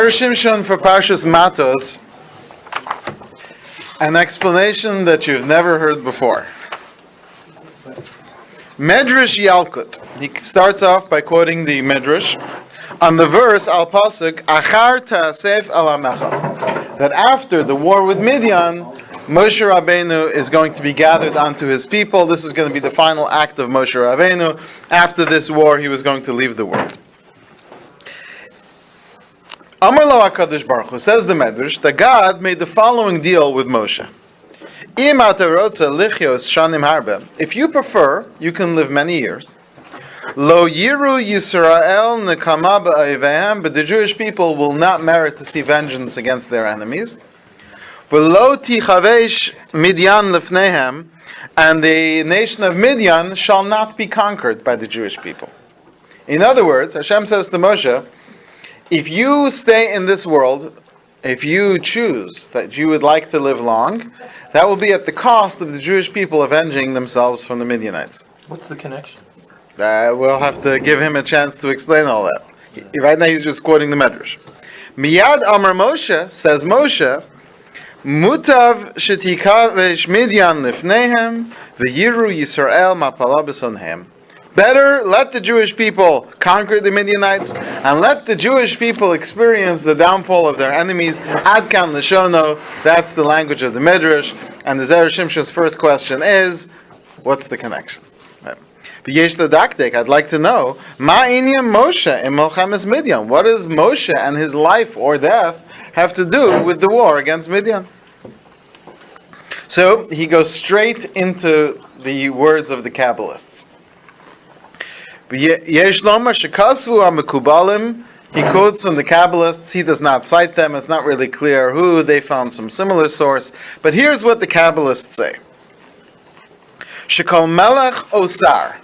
Shimshon for Parshas Matos, an explanation that you've never heard before. Medrash Yalkut. He starts off by quoting the Medrash on the verse Al Pasuk Achar Ta'asef Al Amecha, that after the war with Midian, Moshe Rabbeinu is going to be gathered unto his people. This is going to be the final act of Moshe Rabbeinu. After this war, he was going to leave the world. Amar lo HaKadosh Baruch Hu, says the Medrash, that God made the following deal with Moshe. Im ata rotza lichios shanim harbe. If you prefer, you can live many years. Lo yiru Yisrael nekama ba'ovehem, but the Jewish people will not merit to see vengeance against their enemies. V'lo tichavesh Midian lefnehem, and the nation of Midian shall not be conquered by the Jewish people. In other words, Hashem says to Moshe, if you stay in this world, if you choose that you would like to live long, that will be at the cost of the Jewish people avenging themselves from the Midianites. What's the connection? We'll have to give him a chance to explain all that. Right now he's just quoting the Medrash. Miyad Amar Moshe, says Moshe, Mutav shetikavesh Midian lifnehem v'yiru Yisrael mapala b'sonhem. Better let the Jewish people conquer the Midianites and let the Jewish people experience the downfall of their enemies. Ad kan l'shono, that's the language of the Midrash. And the Zera Shimshon's first question is, what's the connection? V'yesh l'daktek, I'd like to know, ma inyam Moshe in Milchemes Midian? What does Moshe and his life or death have to do with the war against Midian? So he goes straight into the words of the Kabbalists. Yesh lomar shekasvu amekubalim. He quotes from the Kabbalists. He does not cite them. It's not really clear who. They found some similar source. But here's what the Kabbalists say. Shekol melech osar.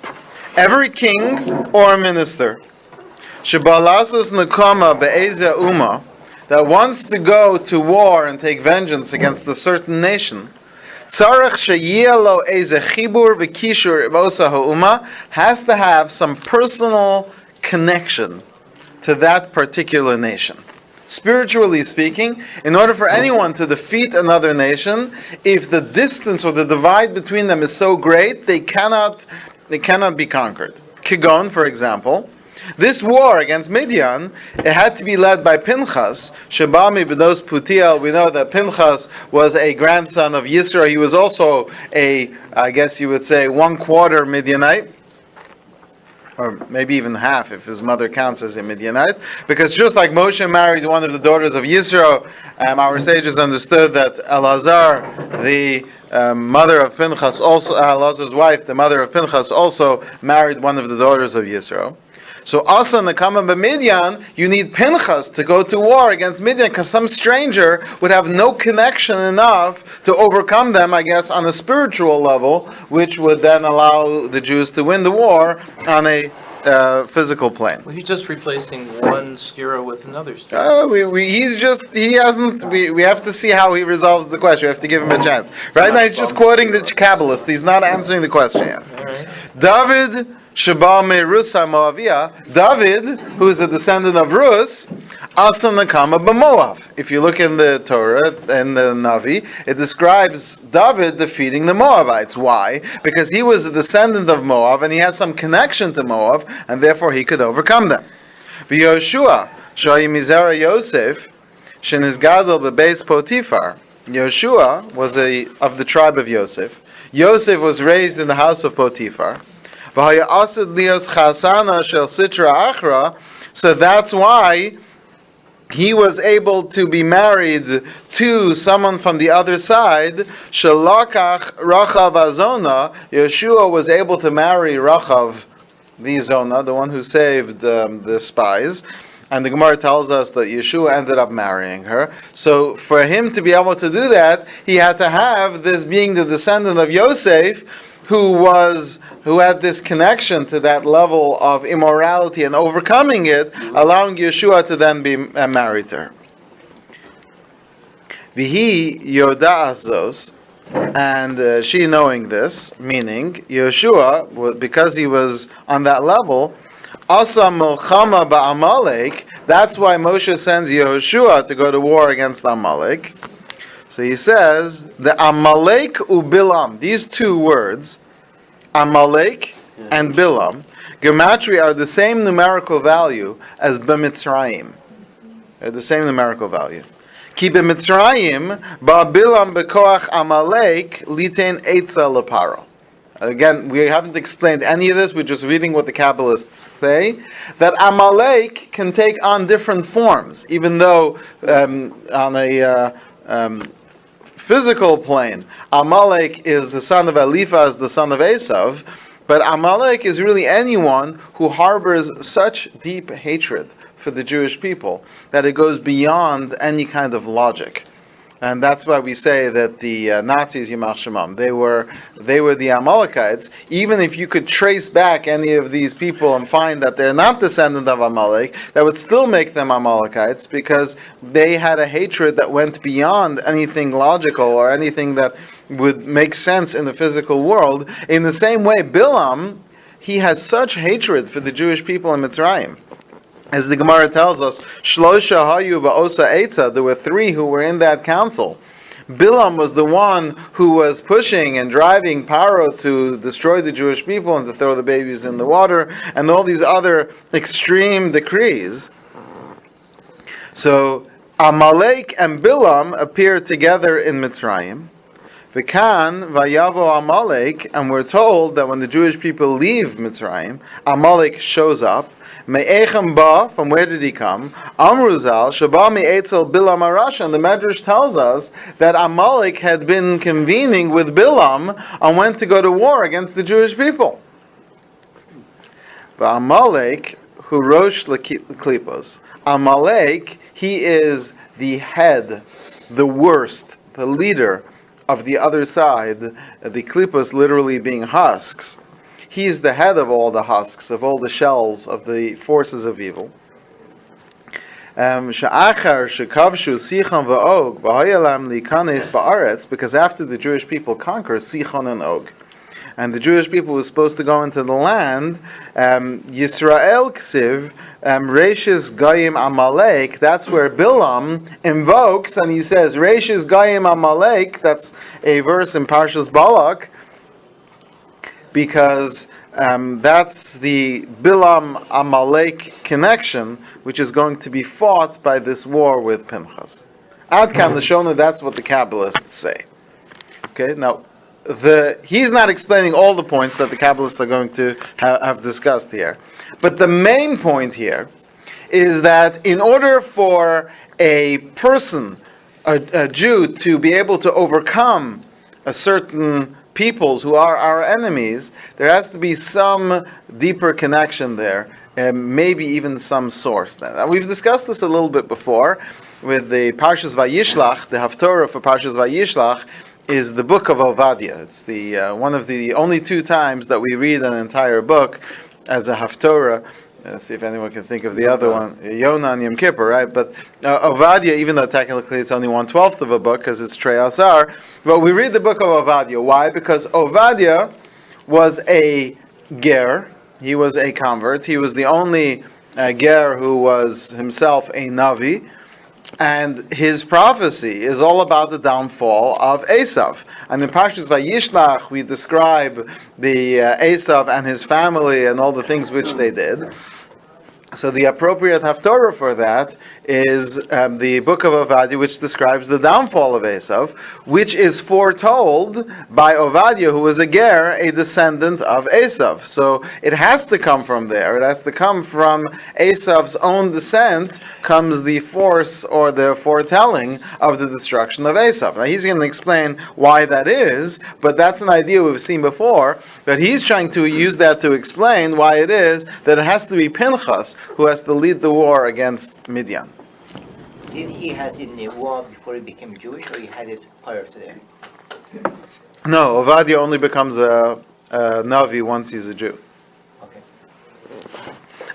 Every king or minister. Shebalasos nekama be'ezeh umah. That wants to go to war and take vengeance against a certain nation. Has to have some personal connection to that particular nation. Spiritually speaking, in order for anyone to defeat another nation, if the distance or the divide between them is so great, they cannot be conquered. Kigon, for example, this war against Midian, it had to be led by Pinchas. Shebami b'nos Putiel. We know that Pinchas was a grandson of Yisro. He was also I guess you would say, 1/4 Midianite, or maybe even half if his mother counts as a Midianite. Because just like Moshe married one of the daughters of Yisro, our sages understood that Elazar, the mother of Pinchas, also Elazar's wife, the mother of Pinchas, also married one of the daughters of Yisro. So Asa Nakama B'Midian, you need Pinchas to go to war against Midian because some stranger would have no connection enough to overcome them, I guess, on a spiritual level, which would then allow the Jews to win the war on a physical plane. Well, he's just replacing one stira with another stira. We have to see how he resolves the question. We have to give him a chance. Right now he's just quoting the Kabbalist. He's not answering the question yet. All right. David, Sheba Merusa Moavia. David, who is a descendant of Rus, Asa Nakama b'Moav. If you look in the Torah and the Navi, it describes David defeating the Moabites. Why? Because he was a descendant of Moab and he has some connection to Moab, and therefore he could overcome them. V'Yoshua, Shoyim Zera Yosef, Sheniz Gadol b'Beis Potifar. Yoshua was of the tribe of Yosef. Yosef was raised in the house of Potifar. So that's why he was able to be married to someone from the other side. Shalakach Rachav Azona. Yeshua was able to marry Rachav, the Zona, the one who saved the spies. And the Gemara tells us that Yeshua ended up marrying her. So for him to be able to do that, he had to have this being the descendant of Yosef, who had this connection to that level of immorality and overcoming it, allowing Yeshua to then be married to her. Vihi Yoda'azos, and she knowing this, meaning Yeshua, because he was on that level, Asa Milchama Ba'amalek, That's why Moshe sends Yehoshua to go to war against Amalek. So he says, the Amalek uBilam, these two words, Amalek and Bilam, gematria are the same numerical value as B'Mitzrayim. They're the same numerical value. Ki B'Mitzrayim, Ba'Bilam B'Koach Amalek, Litein Eitza Leparo. Again, we haven't explained any of this, we're just reading what the Kabbalists say, that Amalek can take on different forms, even though on a physical plane, Amalek is the son of Eliphaz, the son of Esav, but Amalek is really anyone who harbors such deep hatred for the Jewish people that it goes beyond any kind of logic. And that's why we say that the Nazis, Yimach Shemam, they were the Amalekites. Even if you could trace back any of these people and find that they're not descendant of Amalek, that would still make them Amalekites because they had a hatred that went beyond anything logical or anything that would make sense in the physical world. In the same way, Bilam, he has such hatred for the Jewish people in Mitzrayim. As the Gemara tells us, Shlosha hayu ba'osa eitza, there were three who were in that council. Bilam was the one who was pushing and driving Paro to destroy the Jewish people and to throw the babies in the water, and all these other extreme decrees. So Amalek and Bilam appear together in Mitzrayim. V'kan vayavo Amalek, and we're told that when the Jewish people leave Mitzrayim, Amalek shows up. Me'echem ba, from where did he come? Amruzal, Shaba me'etzel Bilam Arash, and the Medrash tells us that Amalek had been convening with Bilam and went to go to war against the Jewish people. Amalek, who rosh l'klipos. Amalek, he is the head, the worst, the leader of the other side, the klipos literally being husks. He is the head of all the husks, of all the shells, of the forces of evil. Because after the Jewish people conquer Sichon and Og, and the Jewish people were supposed to go into the land, Yisrael Ksiv, Reishis Goyim Amalek, that's where Bilam invokes, and he says, Reishis Goyim Amalek, that's a verse in Parshas Balak, because that's the Bilam Amalek connection, which is going to be fought by this war with Pinchas. Ad Kan Lashona, that's what the Kabbalists say. Okay, now he's not explaining all the points that the Kabbalists are going to have discussed here. But the main point here is that in order for a person, a Jew, to be able to overcome a certain peoples who are our enemies, there has to be some deeper connection there, and maybe even some source. Now, we've discussed this a little bit before with the Parshas Vayishlach. The Haftorah for Parshas Vayishlach is the book of Ovadia. It's the one of the only two times that we read an entire book as a Haftorah. Let's see if anyone can think of the other one. Yonah and Yom Kippur, right? But Ovadia, even though technically it's only 1/12 of a book because it's Trei Asar, but we read the book of Ovadia. Why? Because Ovadia was a ger. He was a convert. He was the only ger who was himself a navi. And his prophecy is all about the downfall of Esav. And in Parshas Vayishlach, we describe the Esav and his family and all the things which they did. So the appropriate haftorah for that is the book of Ovadia, which describes the downfall of Esav, which is foretold by Ovadia, who was a ger, a descendant of Esav. So it has to come from there. It has to come from Esav's own descent comes the force or the foretelling of the destruction of Esav. Now he's going to explain why that is, but that's an idea we've seen before, that he's trying to use that to explain why it is that it has to be Pinchas who has to lead the war against Midian. Did he have it in the war before he became Jewish, or he had it prior to that? No, Ovadia only becomes a Navi once he's a Jew. Okay.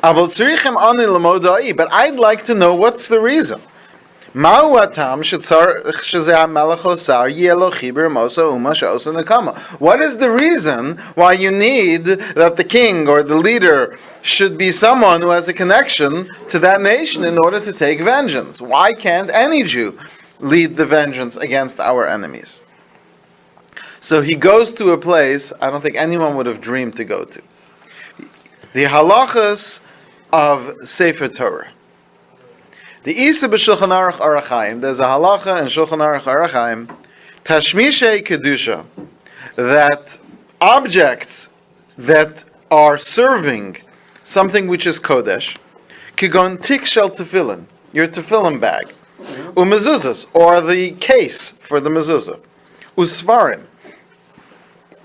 But I'd like to know what's the reason. Ma'u atam shetzarich shezeh hamelech osar yeh lo chiber mosa uma she'osa nekama. What is the reason why you need that the king or the leader should be someone who has a connection to that nation in order to take vengeance? Why can't any Jew lead the vengeance against our enemies? So he goes to a place I don't think anyone would have dreamed to go to. The halachas of Sefer Torah. The Isa b'Shulchan Aruch Arachaim, there's a halacha in Shulchan Aruch Arachaim, Tashmishei Kedusha, that objects that are serving something which is Kodesh, Kigon Tikshel Tefillin, your Tefillin bag, Umezuzas, or the case for the mezuzah, Usvarim,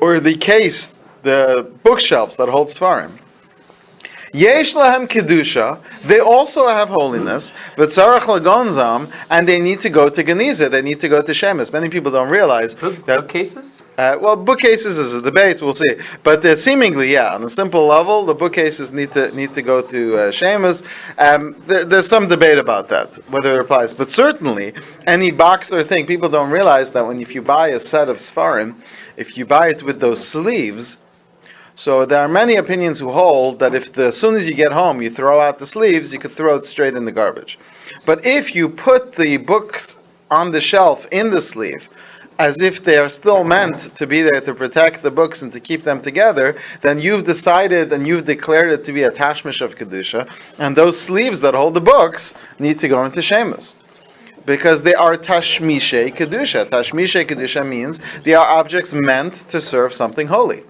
or the case, the bookshelves that hold Svarim, Yesh lahem kedusha. They also have holiness, but tzarach lagonzam, and they need to go to Geniza. They need to go to Shemus. Many people don't realize that bookcases. Well, bookcases is a debate. We'll see, but seemingly, yeah, on a simple level, the bookcases need to go to Shemus. There's some debate about that whether it applies, but certainly any box or thing, people don't realize that if you buy a set of Sfarim, if you buy it with those sleeves. So there are many opinions who hold that if as soon as you get home you throw out the sleeves, you could throw it straight in the garbage. But if you put the books on the shelf in the sleeve, as if they are still meant to be there to protect the books and to keep them together, then you've decided and you've declared it to be a tashmish of Kedusha, and those sleeves that hold the books need to go into Shemus. Because they are tashmishe Kedusha. Tashmishe Kedusha means they are objects meant to serve something holy.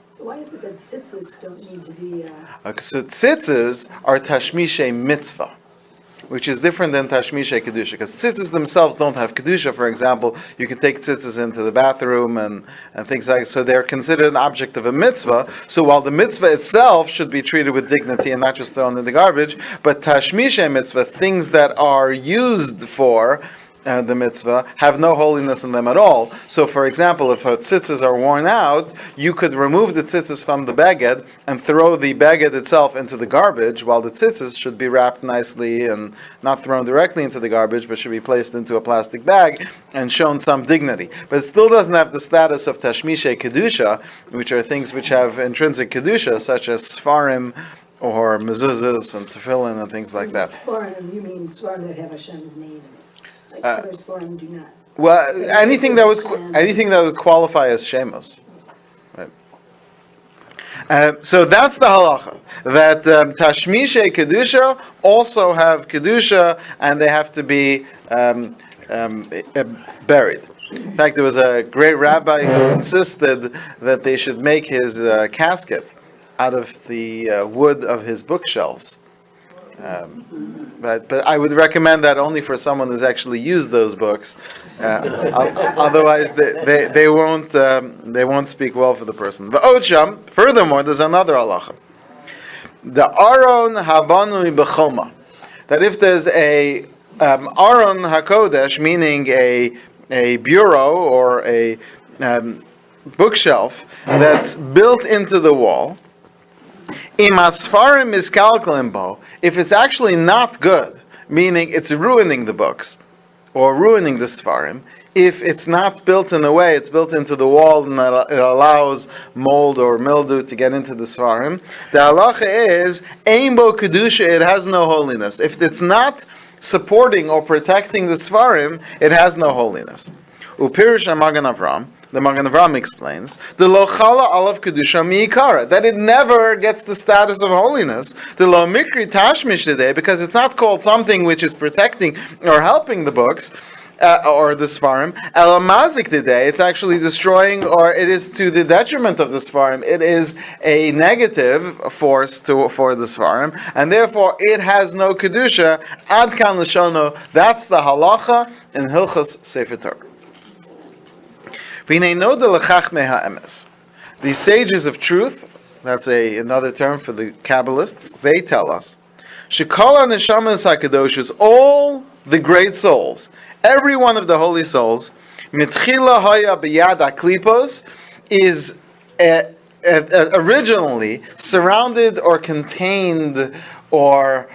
So why is it that tzitzis don't need to be... So tzitzis are tashmishe mitzvah, which is different than tashmishe kedusha. Because tzitzis themselves don't have kedusha. For example, you can take tzitzis into the bathroom and things like that. So they're considered an object of a mitzvah. So while the mitzvah itself should be treated with dignity and not just thrown in the garbage, but tashmishe mitzvah, things that are used for the mitzvah, have no holiness in them at all. So, for example, if tzitzis are worn out, you could remove the tzitzis from the beged and throw the beged itself into the garbage, while the tzitzis should be wrapped nicely and not thrown directly into the garbage, but should be placed into a plastic bag and shown some dignity. But it still doesn't have the status of tashmishe kedusha, which are things which have intrinsic kedusha, such as sfarim or mezuzahs and tefillin and things like that. Svarim, you mean svarim that have Hashem's name in it. Like other svarim do not. Well, anything that would qualify as shemos. Right. So that's the halacha, that tashmishe kedusha also have kedusha, and they have to be buried. In fact, there was a great rabbi who insisted that they should make his casket out of the wood of his bookshelves. But I would recommend that only for someone who's actually used those books. Otherwise, they won't speak well for the person. But Ocham, furthermore, there's another halacha. The Aron Habanui B'choma, that if there's a Aron Hakodesh, meaning a bureau or a bookshelf that's built into the wall, Imasfarim is kalklimbo. If it's actually not good, meaning it's ruining the books or ruining the Sfarim, if it's not built in a way, it's built into the wall and it allows mold or mildew to get into the Sfarim, the halacha is Eimbo Kedusha, it has no holiness. If it's not supporting or protecting the Sfarim, it has no holiness. Upirish Magen Avram, the Magen Avram explains, the lochala alav kedusha miikara, that it never gets the status of holiness. The lo mikri tashmish today, because it's not called something which is protecting or helping the books or the Sfarim. Elamazik today, it's actually destroying, or it is to the detriment of the Sfarim. It is a negative force for the Sfarim, and therefore it has no kedusha. Ad kan l'shono. That's the halacha in Hilchos Sefer Torah. The sages of truth, that's another term for the Kabbalists, they tell us, Shekala neshamas hakadoshus, all the great souls, every one of the holy souls, mitchila haya biyad aklipos, is originally surrounded or contained or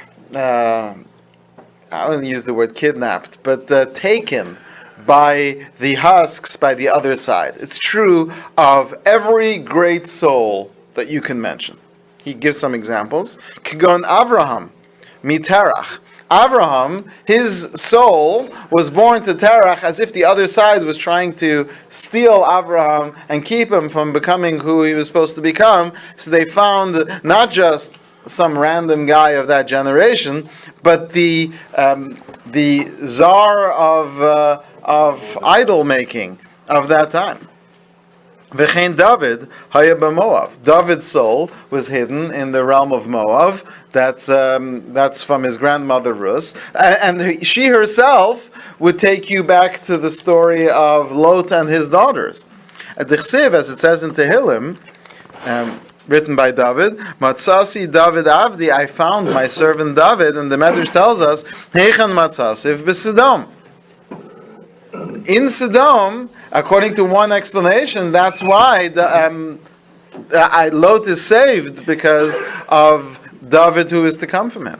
I wouldn't use the word kidnapped, but taken by the husks by the other side. It's true of every great soul that you can mention. He gives some examples. Kigon Avraham, Miterach. Avraham, his soul was born to Terach as if the other side was trying to steal Avraham and keep him from becoming who he was supposed to become. So they found not just some random guy of that generation, but the czar of idol making of that time. V'chein David haya b'Moav. David's soul was hidden in the realm of Moav. That's from his grandmother Rus, and she herself would take you back to the story of Lot and his daughters. At the Chsiv, as it says in Tehillim, written by David, Matsasi David Avdi, I found my servant David, and the Medrash tells us, Heichan Matsasiv b'Sodom. In Sodom, according to one explanation, that's why Lot is saved, because of David who is to come from him.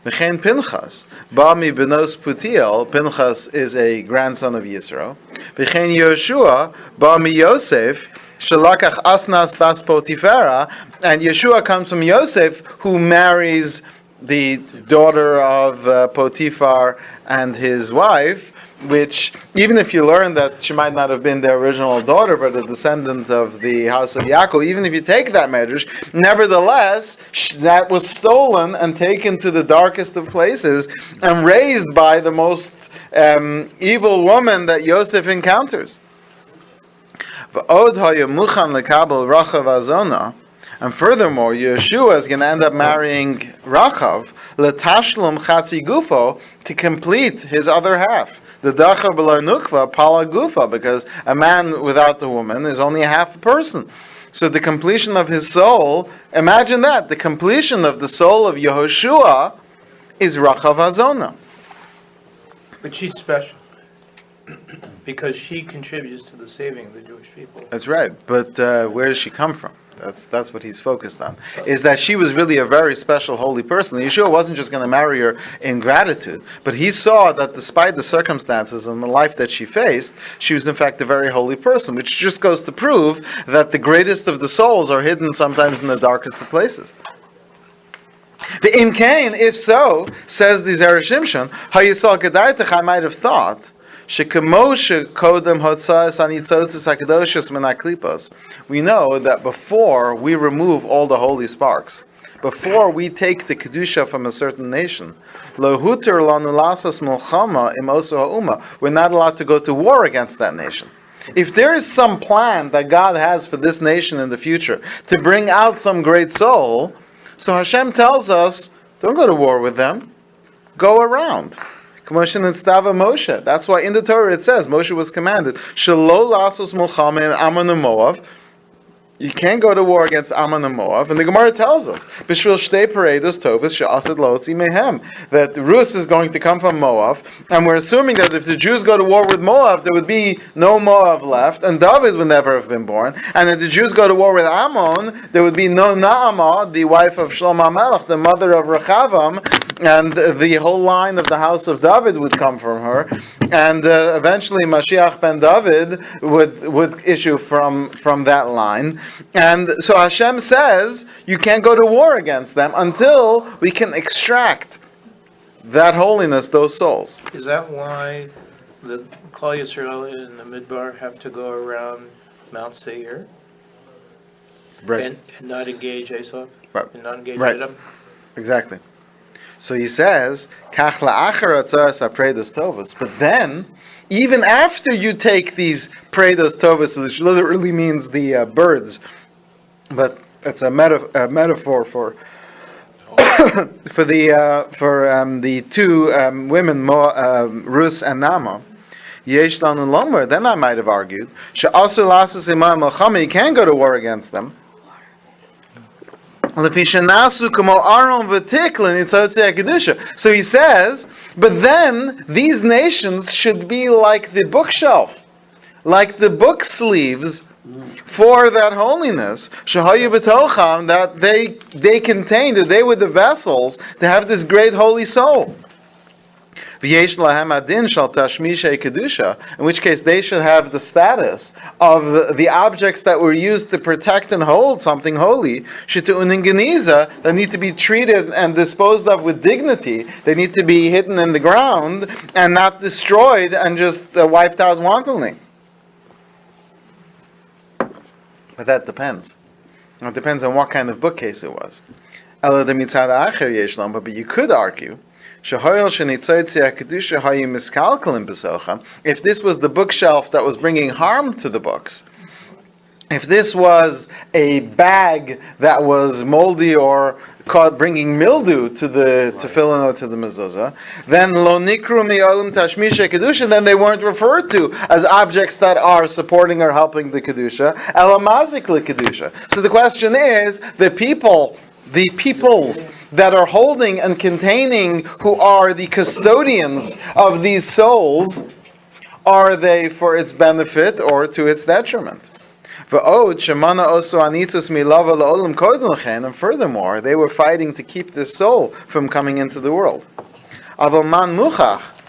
V'chein Pinchas, Bami benos Putiel, Pinchas is a grandson of Yisro. V'chein Yeshua, Bami Yosef, Shalakach Asnas Bas Potifera, and Yeshua comes from Yosef, who marries the daughter of Potiphar and his wife, which, even if you learn that she might not have been their original daughter, but a descendant of the house of Yaakov, even if you take that medrash, nevertheless, that was stolen and taken to the darkest of places and raised by the most evil woman that Yosef encounters. And furthermore, Yeshua is going to end up marrying Rachav, L'tashlum chatzi gufo, to complete his other half. The dacha below nukva pala gufa, because a man without the woman is only half a person. So the completion of his soul, imagine that, the completion of the soul of Yehoshua is Rachav Hazona. But she's special because she contributes to the saving of the Jewish people. That's right, but where does she come from? That's what he's focused on. Is that she was really a very special holy person. Yeshua wasn't just going to marry her in gratitude, but he saw that despite the circumstances and the life that she faced, she was in fact a very holy person, which just goes to prove that the greatest of the souls are hidden sometimes in the darkest of places. The Im Kain, if so, says the Zera Shimshon, Hayisal Gedaitach, I might have thought, we know that before we remove all the holy sparks, before we take the kedusha from a certain nation, we're not allowed to go to war against that nation. If there is some plan that God has for this nation in the future to bring out some great soul, so Hashem tells us, don't go to war with them, go around. Moshe. That's why in the Torah it says Moshe was commanded, Shelo lasos mulchamim Ammon and Moav. You can't go to war against Ammon and Moav. And the Gemara tells us, Bishvil shtei paredos tovas she'asad lo tzim mehem, that Rus is going to come from Moav, and we're assuming that if the Jews go to war with Moav, there would be no Moav left, and David would never have been born. And if the Jews go to war with Ammon, there would be no Naamah, the wife of Shlomo HaMelech, the mother of Rechavam, and the whole line of the house of David would come from her, and eventually Mashiach ben David would issue from that line. And so Hashem says you can't go to war against them until we can extract that holiness, those souls. Is that why the Klal Yisrael in the Midbar have to go around Mount Seir? Right. And not engage Esau? Right. And not engage Right. Edom? Exactly. So he says, Kach la'achar atzaras ha'preidos tovos. But then, even after you take these preidos tovos, which literally means the birds, but it's a metaphor for the two women, Rus and Nama. Yesh lanu lomer. Then I might have argued, she'asur lasas imam melchama. You can go to war against them. So he says, but then these nations should be like the bookshelf, like the book sleeves for that holiness, that they contained, that they were the vessels to have this great holy soul. V'yesh lahem adin shal tashmishay kedusha, in which case they should have the status of the objects that were used to protect and hold something holy, shitu'unin geniza, that need to be treated and disposed of with dignity. They need to be hidden in the ground and not destroyed and just wiped out wantonly. But that depends. It depends on what kind of bookcase it was. But you could argue, if this was the bookshelf that was bringing harm to the books, if this was a bag that was moldy or bringing mildew to the tefillin or to the mezuzah, then lo nikru mi'olim tashmisha kedusha, then they weren't referred to as objects that are supporting or helping the kedusha, elamazik le kedusha. So the question is, the peoples that are holding and containing, who are the custodians of these souls, are they for its benefit or to its detriment? And furthermore, they were fighting to keep this soul from coming into the world.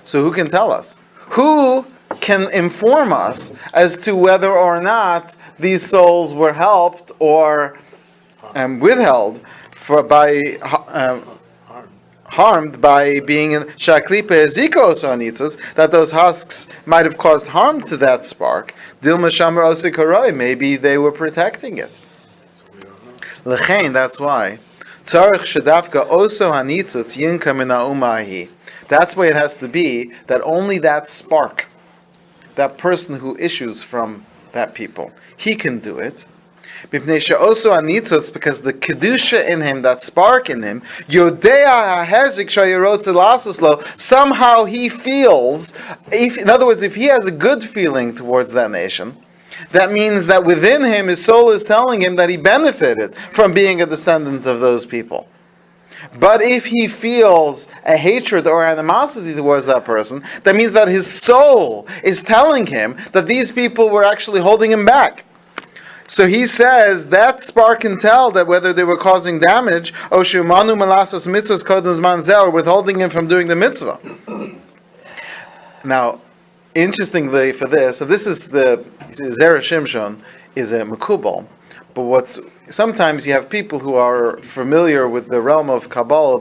So who can tell us? Who can inform us as to whether or not these souls were helped or withheld by harmed by being in shaklipe zikos or nitzos, that those husks might have caused harm to that spark? Dilma shamer osikaroy, maybe they were protecting it. Lechein, that's why. Tzarich shedavka oso hanitzos yinka min ha'umahi. That's why it has to be that only that spark, that person who issues from that people, he can do it. Because the kedusha in him, that spark in him, somehow he feels, in other words, if he has a good feeling towards that nation, that means that within him, his soul is telling him that he benefited from being a descendant of those people. But if he feels a hatred or animosity towards that person, that means that his soul is telling him that these people were actually holding him back. So he says that spark can tell that whether they were causing damage, or withholding him from doing the mitzvah. Now, interestingly for this, so this is the Zera Shimshon is a makubal, but sometimes you have people who are familiar with the realm of Kabbalah,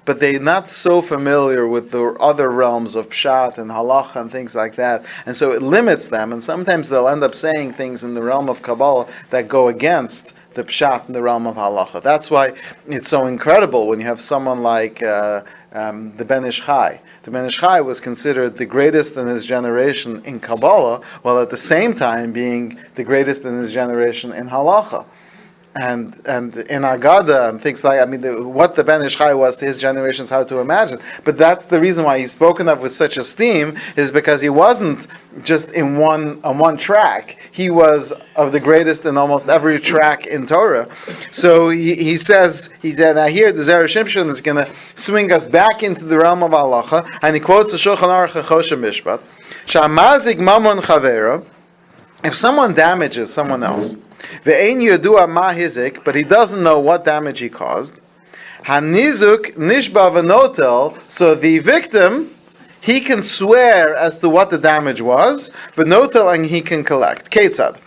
but they're not so familiar with the other realms of Pshat and Halacha and things like that. And so it limits them, and sometimes they'll end up saying things in the realm of Kabbalah that go against the Pshat in the realm of Halacha. That's why it's so incredible when you have someone like the Ben Ish Chai. The Ben Ish Chai was considered the greatest in his generation in Kabbalah, while at the same time being the greatest in his generation in Halacha. And in Agada and things like, what the Ben Ish Chai was to his generation is hard to imagine. But that's the reason why he's spoken of with such esteem, is because he wasn't just on one track. He was of the greatest in almost every track in Torah. So he said, now here the Zera Shimshon is going to swing us back into the realm of halacha, and he quotes the Shulchan Aruch Choshen Mishpat, Shamazik mamon chavera, if someone damages someone else, ve'ein yodua ma hizik, but he doesn't know what damage he caused, hanizuk nishba v'notel, so the victim, he can swear as to what the damage was, v'notel, and he can collect. Ketzad.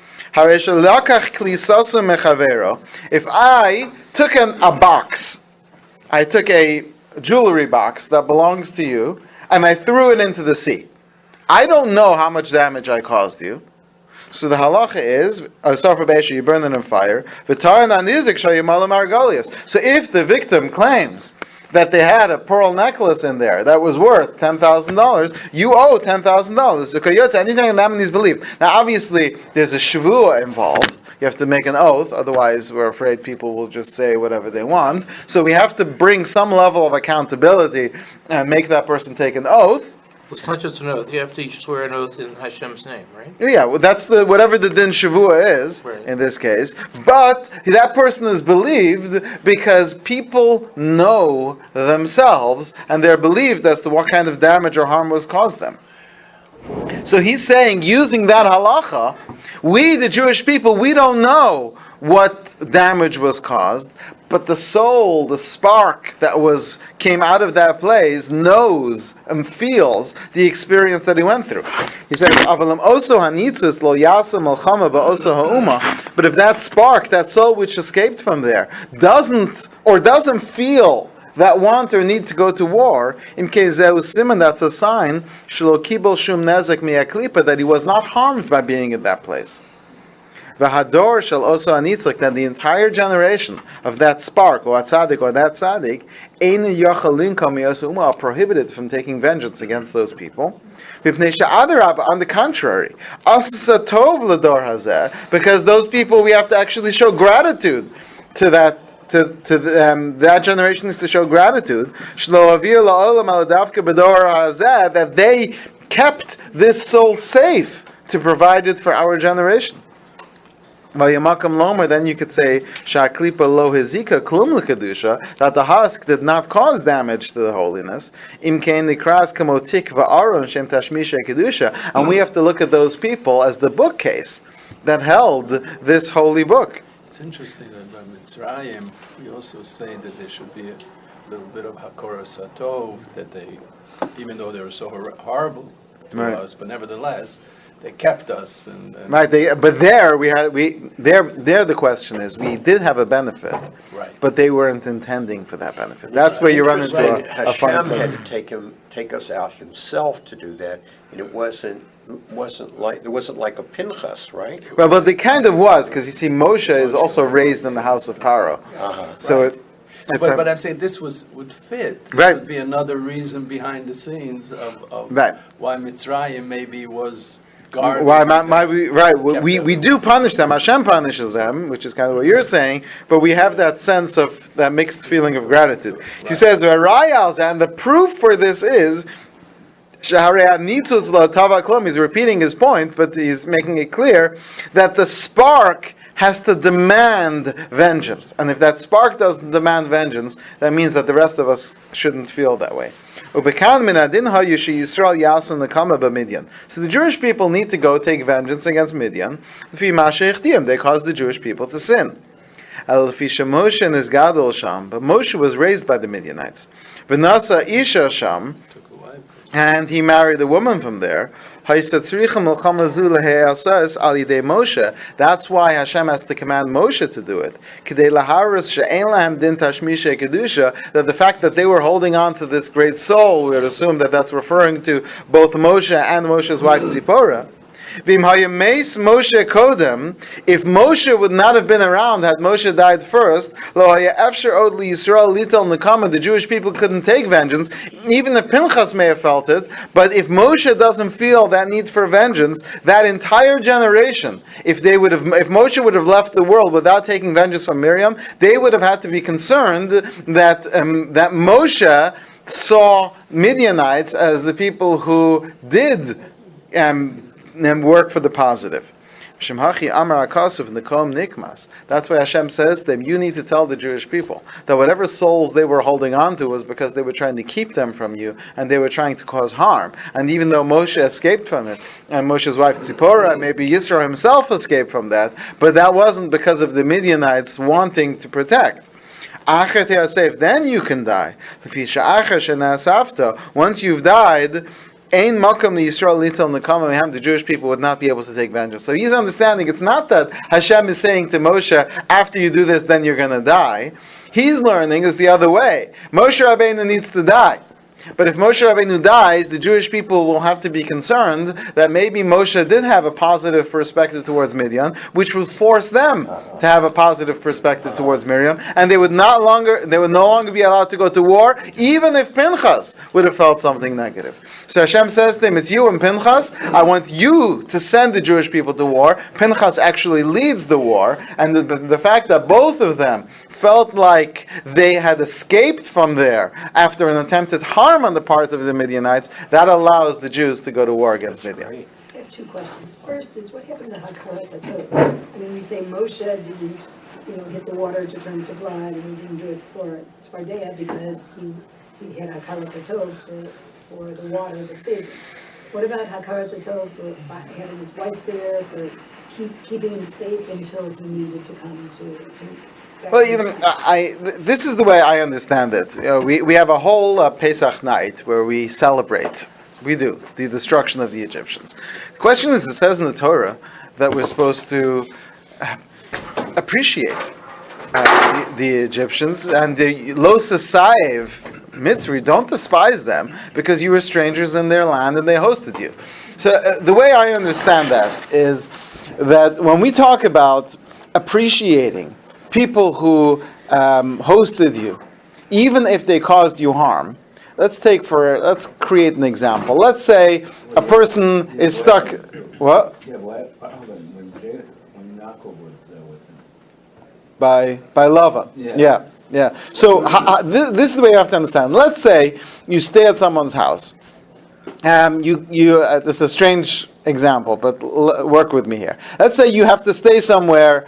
If I took a box, I took a jewelry box that belongs to you, and I threw it into the sea. I don't know how much damage I caused you. So the halacha is, you burn it in fire. So if the victim claims that they had a pearl necklace in there that was worth $10,000, you owe $10,000. So anything in that is believed. Now obviously there's a shavua involved. You have to make an oath, otherwise we're afraid people will just say whatever they want. So we have to bring some level of accountability and make that person take an oath. It's not just an oath. You have to swear an oath in Hashem's name, right? Yeah, well, that's whatever the din shavua is, right, in this case. But that person is believed because people know themselves and they're believed as to what kind of damage or harm was caused them. So he's saying, using that halacha, we, the Jewish people, we don't know what damage was caused, but the soul, the spark that came out of that place, knows and feels the experience that he went through. He says, "Avalam oso hanitzus lo yasa malchama va'oso ha'uma." But if that spark, that soul which escaped from there, doesn't feel that want or need to go to war, in case there was siman, that's a sign shelo kibel shum nezek mi'aklipa, that he was not harmed by being in that place. V'hador shall also anitzlik, that the entire generation of that spark, or that tzaddik, ein yachalin kami asuma, are prohibited from taking vengeance against those people. V'pnei she'adarab, on the contrary, asa tov l'dor hazeh, because those people, we have to actually show gratitude to that. That generation is to show gratitude. That they kept this soul safe to provide it for our generation. Then you could say that the husk did not cause damage to the holiness. And we have to look at those people as the bookcase that held this holy book. It's interesting that by Mitzrayim, we also say that there should be a little bit of Hakora Satov, that they, even though they were so horrible to us, but nevertheless, they kept us. Right, but there the question is, we did have a benefit, right, but they weren't intending for that benefit. That's where you run into a Hashem had to take us out himself to do that, and it wasn't like a Pinchas, right? Well, but it kind of was, because you see, Moshe is also raised in the house of Paro. So right. But I'm saying this would fit. This right. would be another reason behind the scenes of right. why Mitzrayim maybe was guarded. We do punish them. Hashem punishes them, which is kind of what you're saying. But we have that sense of that mixed feeling of gratitude. Right. He says, and the proof for this is. He's repeating his point, but he's making it clear that the spark has to demand vengeance. And if that spark doesn't demand vengeance, that means that the rest of us shouldn't feel that way. So the Jewish people need to go take vengeance against Midian. They caused the Jewish people to sin. But Moshe was raised by the Midianites. And he married a woman from there. That's why Hashem has to command Moshe to do it. That the fact that they were holding on to this great soul, we would assume that that's referring to both Moshe and Moshe's wife Zipporah. If Moshe would not have been around had Moshe died first, the Jewish people couldn't take vengeance, even if Pinchas may have felt it. But if Moshe doesn't feel that need for vengeance, that entire generation, if Moshe would have left the world without taking vengeance from Miriam, they would have had to be concerned that Moshe saw Midianites as the people who did and work for the positive. That's why Hashem says to them, you need to tell the Jewish people that whatever souls they were holding on to was because they were trying to keep them from you and they were trying to cause harm. And even though Moshe escaped from it, and Moshe's wife Tzipporah, maybe Yisro himself escaped from that, but that wasn't because of the Midianites wanting to protect. Then you can die. Once you've died, the Jewish people would not be able to take vengeance. So he's understanding it's not that Hashem is saying to Moshe, after you do this, then you're going to die. He's learning is the other way. Moshe Rabbeinu needs to die. But if Moshe Rabbeinu dies, the Jewish people will have to be concerned that maybe Moshe did have a positive perspective towards Midian, which would force them to have a positive perspective towards Miriam, and they would no longer be allowed to go to war, even if Pinchas would have felt something negative. So Hashem says to him, it's you and Pinchas, I want you to send the Jewish people to war. Pinchas actually leads the war, and the fact that both of them felt like they had escaped from there after an attempted harm on the part of the Midianites, that allows the Jews to go to war against Midian. I have two questions. First is, what happened to Hakarat HaTov? I mean, we say Moshe didn't, hit the water to turn to blood, and he didn't do it for Tzfardea because he had Hakarat HaTov for the water that saved him. What about Hakarat HaTov for having his wife there, for keeping him safe until he needed to come to Well, this is the way I understand it. We have a whole Pesach night where we celebrate. We do the destruction of the Egyptians. The question is, it says in the Torah that we're supposed to appreciate the Egyptians, and the lo sasayev mitzri, don't despise them because you were strangers in their land and they hosted you. So the way I understand that is that when we talk about appreciating people who hosted you, even if they caused you harm, let's create an example. Let's say a person is stuck. What? Yeah, what happened when Yaakov was with him? By Lavan. Yeah. So this is the way you have to understand. Let's say you stay at someone's house. This is a strange example, but work with me here. Let's say you have to stay somewhere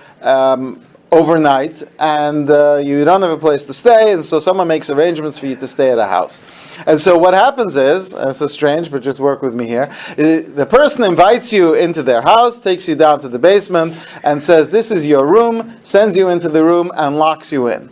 overnight, and you don't have a place to stay, and so someone makes arrangements for you to stay at a house. And so what happens is, this is strange, but just work with me here, the person invites you into their house, takes you down to the basement, and says, this is your room, sends you into the room, and locks you in.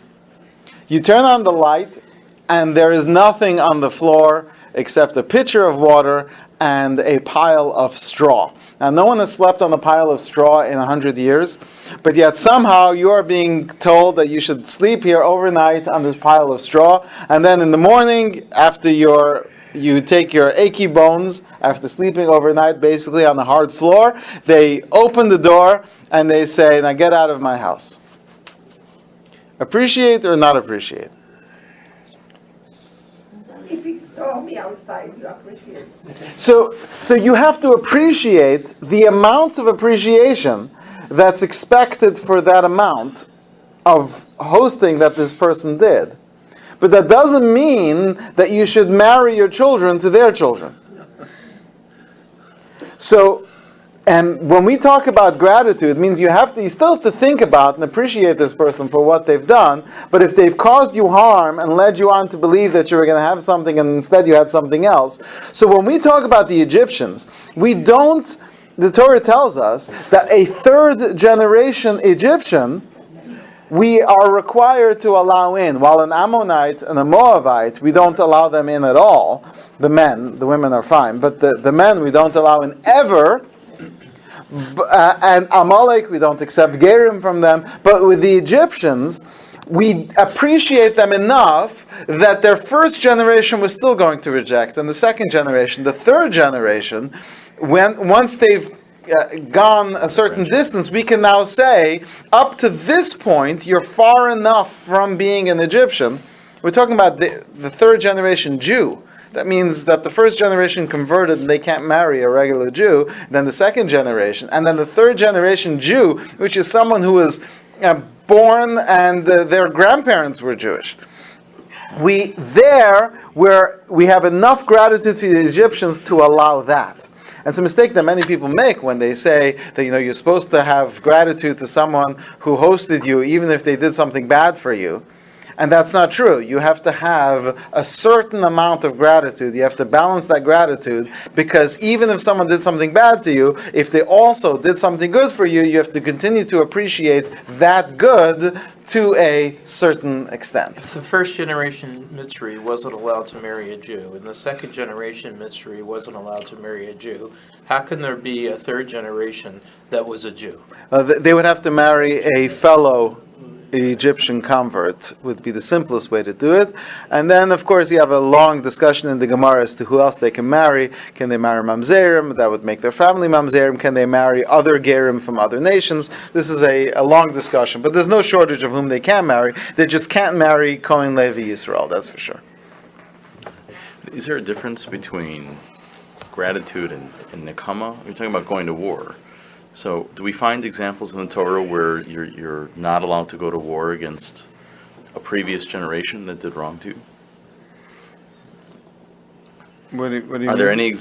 You turn on the light, and there is nothing on the floor except a pitcher of water and a pile of straw. Now, no one has slept on a pile of straw in 100 years, but yet somehow you are being told that you should sleep here overnight on this pile of straw, and then in the morning, after you take your achy bones, after sleeping overnight basically on the hard floor, they open the door and they say, now get out of my house. Appreciate or not appreciate? If it's stormy outside, you appreciate it. So you have to appreciate the amount of appreciation that's expected for that amount of hosting that this person did. But that doesn't mean that you should marry your children to their children. So, and when we talk about gratitude, it means you still have to think about and appreciate this person for what they've done. But if they've caused you harm and led you on to believe that you were going to have something and instead you had something else. So when we talk about the Egyptians, the Torah tells us that a third generation Egyptian we are required to allow in. While an Ammonite and a Moabite, we don't allow them in at all. The women are fine. But the men we don't allow in ever. And Amalek, we don't accept Gerim from them. But with the Egyptians, we appreciate them enough that their first generation was still going to reject. And the second generation, the third generation, once they've gone a certain distance, we can now say, up to this point, you're far enough from being an Egyptian. We're talking about the third generation Jew. That means that the first generation converted and they can't marry a regular Jew, then the second generation, and then the third generation Jew, which is someone who was born and their grandparents were Jewish. We have enough gratitude to the Egyptians to allow that. And it's a mistake that many people make when they say that you're supposed to have gratitude to someone who hosted you even if they did something bad for you. And that's not true. You have to have a certain amount of gratitude. You have to balance that gratitude, because even if someone did something bad to you, if they also did something good for you, you have to continue to appreciate that good to a certain extent. If the first generation Mitzri wasn't allowed to marry a Jew, and the second generation Mitzri wasn't allowed to marry a Jew, how can there be a third generation that was a Jew? They would have to marry a fellow Egyptian convert, would be the simplest way to do it. And then, of course, you have a long discussion in the Gemara as to who else they can marry. Can they marry mamzerim? That would make their family mamzerim. Can they marry other gerim from other nations? This is a long discussion, but there's no shortage of whom they can marry. They just can't marry Kohen Levi Yisrael, that's for sure. Is there a difference between gratitude and nekama? You're talking about going to war. So, do we find examples in the Torah where you're not allowed to go to war against a previous generation that did wrong to you? What do you mean? Are there any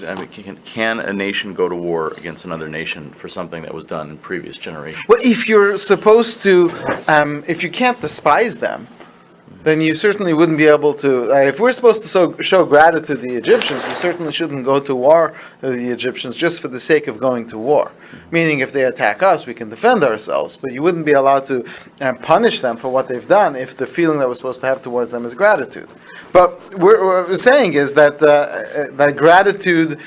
can a nation go to war against another nation for something that was done in previous generations? Well, if you're supposed to, if you can't despise them, then you certainly wouldn't be able to. If we're supposed to show gratitude to the Egyptians, we certainly shouldn't go to war with the Egyptians just for the sake of going to war. Meaning, if they attack us, we can defend ourselves, but you wouldn't be allowed to punish them for what they've done if the feeling that we're supposed to have towards them is gratitude. But what we're saying is that that gratitude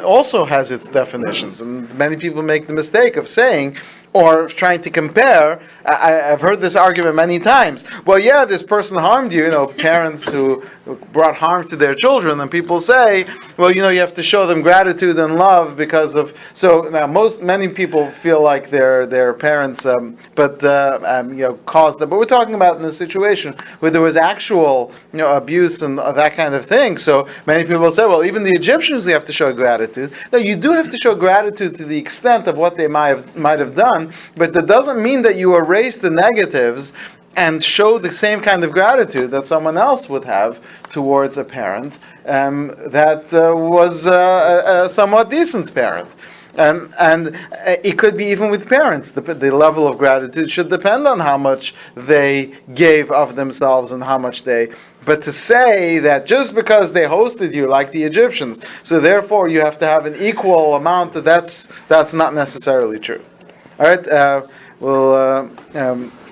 also has its definitions, and many people make the mistake of saying, or trying to compare. I've heard this argument many times. Well, yeah, this person harmed you. Parents who brought harm to their children, and people say, well, you have to show them gratitude and love because of. So now, many people feel like their parents, caused them. But we're talking about in a situation where there was actual, abuse and that kind of thing. So many people say, well, even the Egyptians, we have to show gratitude. No, you do have to show gratitude to the extent of what they might have done. But that doesn't mean that you erase the negatives and show the same kind of gratitude that someone else would have towards a parent that was a somewhat decent parent. And it could be even with parents. The level of gratitude should depend on how much they gave of themselves and how much they... But to say that just because they hosted you like the Egyptians, so therefore you have to have an equal amount, that's not necessarily true. All right, we'll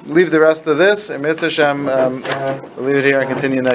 leave the rest of this. Mitzvah Hashem, we'll leave it here and continue next.